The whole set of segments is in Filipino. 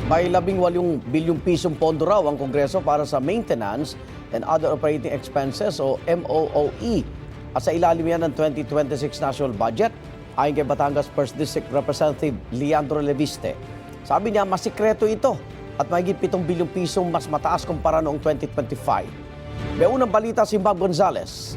May 18 bilyong pisong pondo raw ang Kongreso para sa maintenance and other operating expenses o MOOE. At sa ilalim yan ng 2026 national budget, ayon kay Batangas 1st District Representative Leandro Leviste. Sabi niya, masikreto ito at mahigit 7 bilyong pisong mas mataas kumpara noong 2025. May unang balita si Bob Gonzales.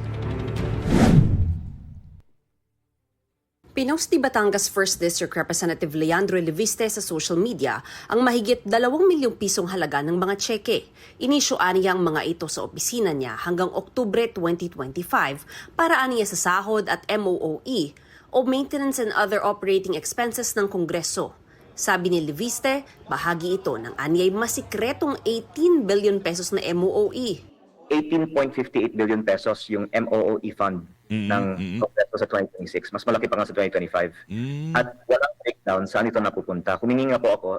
Pinost ni Batangas 1st District Representative Leandro Leviste sa social media ang mahigit 2 milyong pisong halaga ng mga tseke. Inisyuan niya ang mga ito sa opisina niya hanggang Oktubre 2025 para aniya sa sahod at MOOE o Maintenance and Other Operating Expenses ng Kongreso. Sabi ni Leviste, bahagi ito ng anyay masikretong 18 billion pesos na MOOE. 18.58 billion pesos yung MOOE fund ng Kongreso sa 2026. Mas malaki pa nga sa 2025. At walang breakdown saan ito napupunta. Humingi nga po ako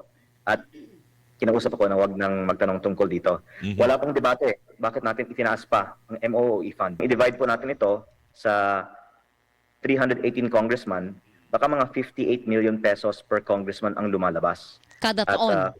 at kinausap ako na wag nang magtanong tungkol dito. Wala pong debate. Bakit natin itinaas pa ang MOOE fund? I-divide po natin ito sa 318 congressman. Baka mga 58 million pesos per congressman ang lumalabas. Kada taon?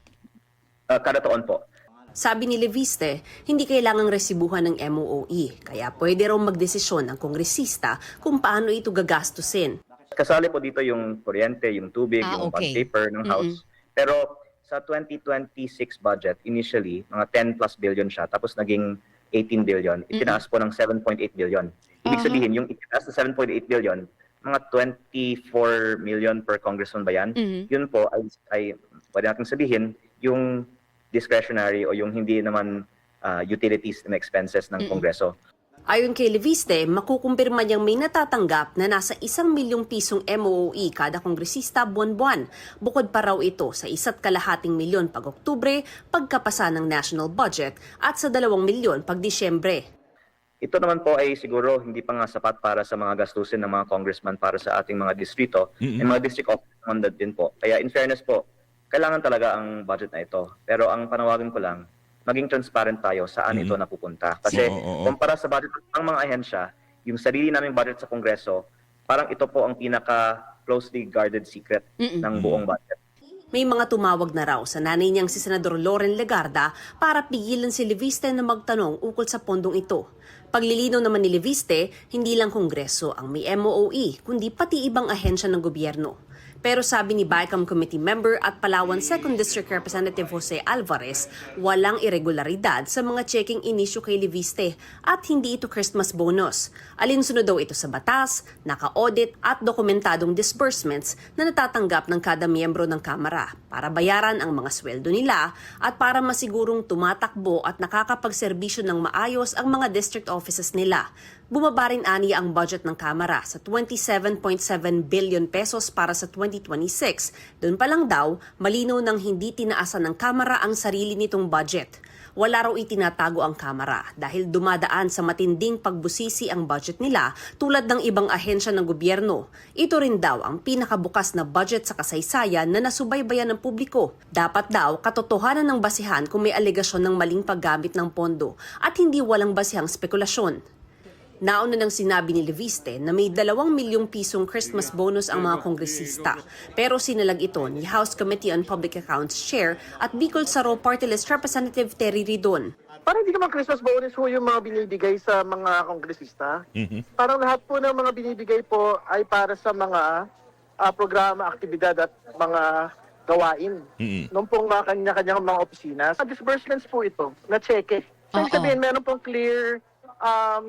Kada taon po. Sabi ni Leviste, hindi kailangang resibuhan ng MOOE, kaya pwede raw magdesisyon ng kongresista kung paano ito gagastusin. Kasali po dito yung kuryente, yung tubig, yung bond paper ng House. Pero sa 2026 budget, initially, mga 10 plus billion siya, tapos naging 18 billion. Itinaas po ng 7.8 billion. Ibig sabihin, yung itinaas na 7.8 billion, mga 24 million per congressman ba yan? Yun po ay pwede natin sabihin, yung discretionary o yung hindi naman utilities and expenses ng Kongreso. Ayon kay Leviste, makukumpirma niyang may natatanggap na nasa 1 milyong pisong MOOE kada kongresista buwan-buwan. Bukod pa raw ito sa 1.2 milyon pag Oktubre, pagkapasa ng national budget at sa 2 milyon pag Disyembre. Ito naman po ay siguro hindi pa nga sapat para sa mga gastusin ng mga congressman para sa ating mga distrito. May mga district office naman din po. Kaya in fairness po, kailangan talaga ang budget na ito. Pero ang panawagan ko lang, maging transparent tayo saan ito napupunta. Kasi kumpara sa budget ng mga ahensya, yung sarili naming budget sa Kongreso, parang ito po ang pinaka-closely guarded secret ng buong budget. May mga tumawag na raw sa nanay niyang si Senador Loren Legarda para pigilan si Leviste na magtanong ukol sa pondong ito. Paglilinaw naman ni Leviste, hindi lang Kongreso ang may MOOE, kundi pati ibang ahensya ng gobyerno. Pero sabi ni BICAM Committee Member at Palawan 2nd District Representative Jose Alvarez, walang irregularidad sa mga checking inisyu kay Leviste at hindi ito Christmas bonus. Alinsunod daw ito sa batas, naka-audit at dokumentadong disbursements na natatanggap ng kada miyembro ng Kamara para bayaran ang mga sweldo nila at para masigurong tumatakbo at nakakapagserbisyo ng maayos ang mga district offices nila. Bumaba rin aniya ang budget ng Kamara sa 27.7 billion pesos para sa 2026. Doon pa lang daw, malinaw nang hindi tinaasan ng Kamara ang sarili nitong budget. Wala raw itinatago ang Kamara dahil dumadaan sa matinding pagbusisi ang budget nila tulad ng ibang ahensya ng gobyerno. Ito rin daw ang pinakabukas na budget sa kasaysayan na nasubaybayan ng publiko. Dapat daw katotohanan ng basihan kung may alegasyon ng maling paggamit ng pondo at hindi walang basihang spekulasyon. Nauna nang sinabi ni Leviste na may 2 milyong pisong Christmas bonus ang mga kongresista. Pero sinalag ito ni House Committee on Public Accounts Chair at Bicol Saro Party List Representative Terry Ridon. Parang hindi naman Christmas bonus po yung mga binibigay sa mga kongresista. Parang lahat po ng mga binibigay po ay para sa mga programa, aktibidad at mga gawain. Noong pong mga kanya-kanyang mga opisina. Sa disbursements po ito, na cheque. So, sabihin, meron pong clear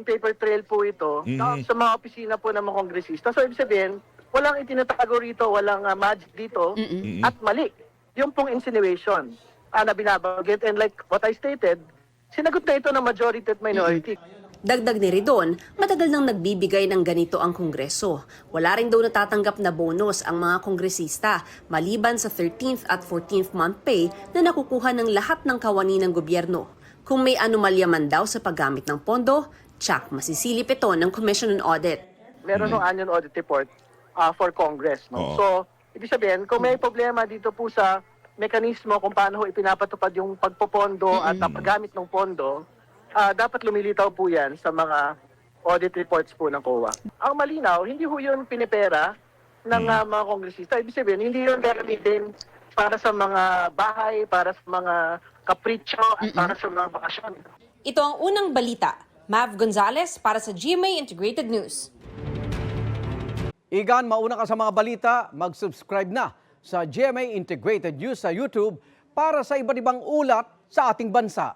paper trail po ito sa mga opisina po ng mga kongresista. So, ibig sabihin, walang itinatago rito, walang magic dito, at mali. Yung pong insinuation na binabanggit. And like what I stated, sinagot na ito ng majority at minority. Dagdag ni Ridon, matagal nang nagbibigay ng ganito ang Kongreso. Wala rin daw natatanggap na bonus ang mga kongresista, maliban sa 13th at 14th month pay na nakukuha ng lahat ng kawani ng gobyerno. Kung may anomalya man daw sa paggamit ng pondo, tsak masisilip ito ng Commission on Audit. Meron ng annual audit report for Congress. No? So, ibig sabihin, kung may problema dito po sa mekanismo kung paano ipinapatupad yung pagpopondo at paggamit ng pondo, dapat lumilitaw po yan sa mga audit reports po ng COA. Ang malinaw, hindi ho yun pinipera ng mga kongresista. Ibig sabihin, hindi yun gagamitin para sa mga bahay, para sa mga kapritsyo, at para sa mga bakasyon. Ito ang unang balita. Mav Gonzalez para sa GMA Integrated News. Igan, mauna ka sa mga balita, mag-subscribe na sa GMA Integrated News sa YouTube para sa iba't ibang ulat sa ating bansa.